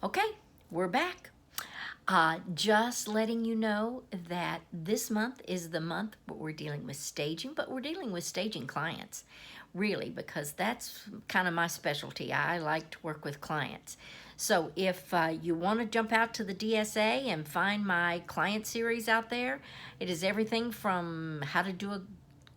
Okay, we're back. Just letting you know that this month is the month where we're dealing with staging, but we're dealing with staging clients, really, because that's kind of my specialty. I like to work with clients. So if you want to jump out to the DSA and find my client series out there, it is everything from how to do a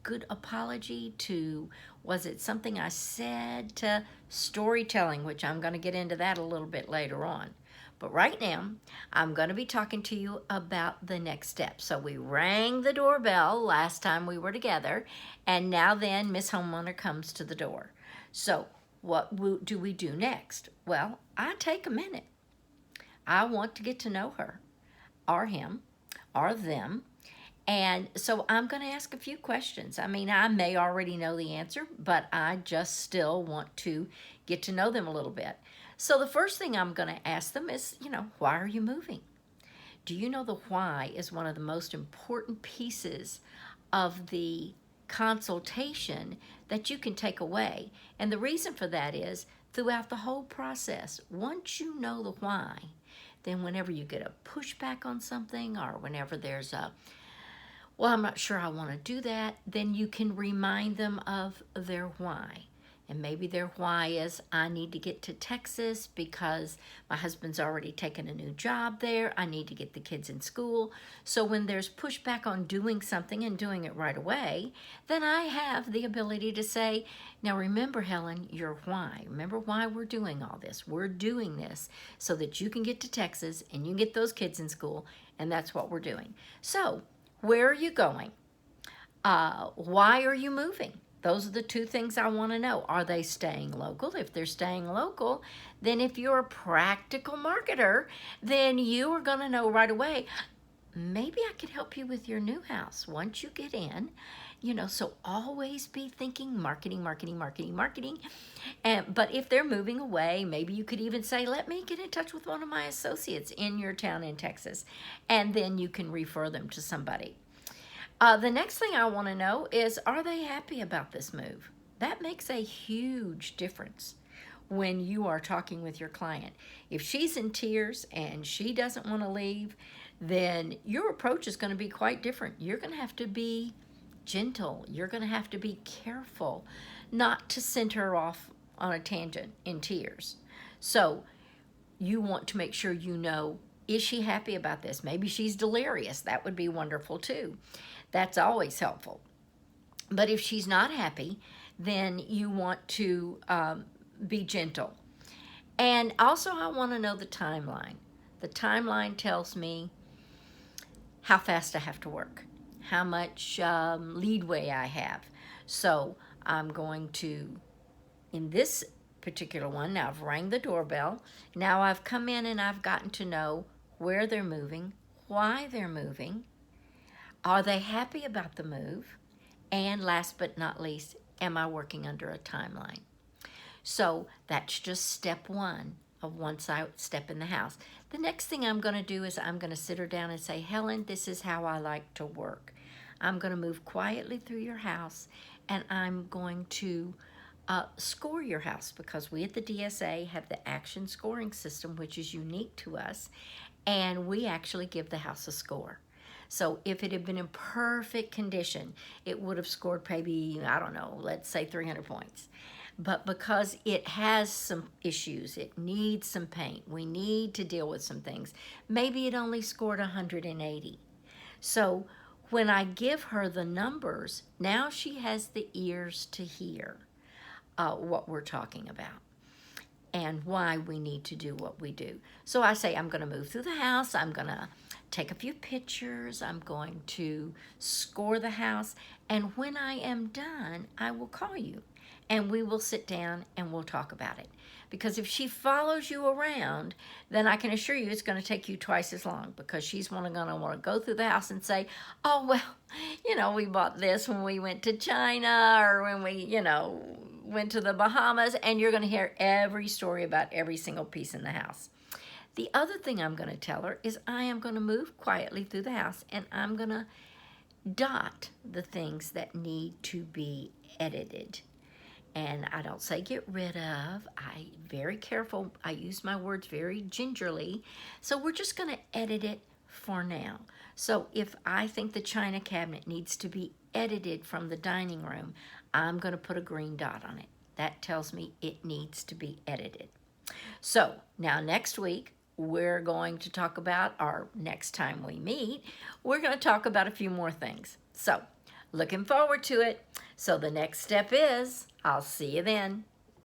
good apology to was it something I said to storytelling, which I'm going to get into that a little bit later on. But right now, I'm going to be talking to you about the next step. So we rang the doorbell last time we were together, and now then Miss Homeowner comes to the door. So what do we do next? Well, I take a minute. I want to get to know her, or him, or them, and so I'm going to ask a few questions. I mean, I may already know the answer, but I just still want to get to know them a little bit. So the first thing I'm going to ask them is, why are you moving? Do you know the why is one of the most important pieces of the consultation that you can take away? And the reason for that is throughout the whole process, once you know the why, then whenever you get a pushback on something or whenever there's well, I'm not sure I want to do that, then you can remind them of their why. And maybe their why is, I need to get to Texas because my husband's already taken a new job there. I need to get the kids in school. So when there's pushback on doing something and doing it right away, then I have the ability to say, now remember, Helen, your why. Remember why we're doing all this. We're doing this so that you can get to Texas and you can get those kids in school, and that's what we're doing. So where are you going? Why are you moving? Those are the two things I want to know. Are they staying local? If they're staying local, then if you're a practical marketer, then you are going to know right away, maybe I could help you with your new house once you get in. So always be thinking marketing, marketing, marketing, marketing. But if they're moving away, maybe you could even say, let me get in touch with one of my associates in your town in Texas. And then you can refer them to somebody. The next thing I want to know is, are they happy about this move? That makes a huge difference when you are talking with your client. If she's in tears and she doesn't want to leave, then your approach is going to be quite different. You're going to have to be gentle. You're going to have to be careful not to send her off on a tangent in tears. So you want to make sure you know, is she happy about this? Maybe she's delirious. That would be wonderful too. That's always helpful. But if she's not happy, then you want to be gentle. And also I want to know the timeline. The timeline tells me how fast I have to work, how much leadway I have. So I'm going to, in this particular one, now I've rang the doorbell. Now I've come in and I've gotten to know where they're moving, why they're moving, are they happy about the move, and last but not least, am I working under a timeline? So that's just step one of once I step in the house. The next thing I'm going to do is I'm going to sit her down and say, Helen, this is how I like to work. I'm going to move quietly through your house, and I'm going to score your house, because we at the DSA have the action scoring system, which is unique to us, and we actually give the house a score. So if it had been in perfect condition, it would have scored maybe, I don't know, let's say 300 points. But because it has some issues, it needs some paint, we need to deal with some things, maybe it only scored 180. So when I give her the numbers, now she has the ears to hear what we're talking about and why we need to do what we do. So I say, I'm going to move through the house, I'm going to take a few pictures, I'm going to score the house, and when I am done, I will call you and we will sit down and we'll talk about it. Because if she follows you around, then I can assure you it's going to take you twice as long, because she's going to want to go through the house and say, oh, well, we bought this when we went to China, or when we, went to the Bahamas, and you're going to hear every story about every single piece in the house. The other thing I'm going to tell her is I am going to move quietly through the house, and I'm going to dot the things that need to be edited. And I don't say get rid of. I very careful. I use my words very gingerly. So we're just going to edit it for now. So if I think the china cabinet needs to be edited from the dining room, I'm going to put a green dot on it. That tells me it needs to be edited. So now next week, we're going to talk about, or next time we meet, we're going to talk about a few more things. So looking forward to it. So the next step is, I'll see you then.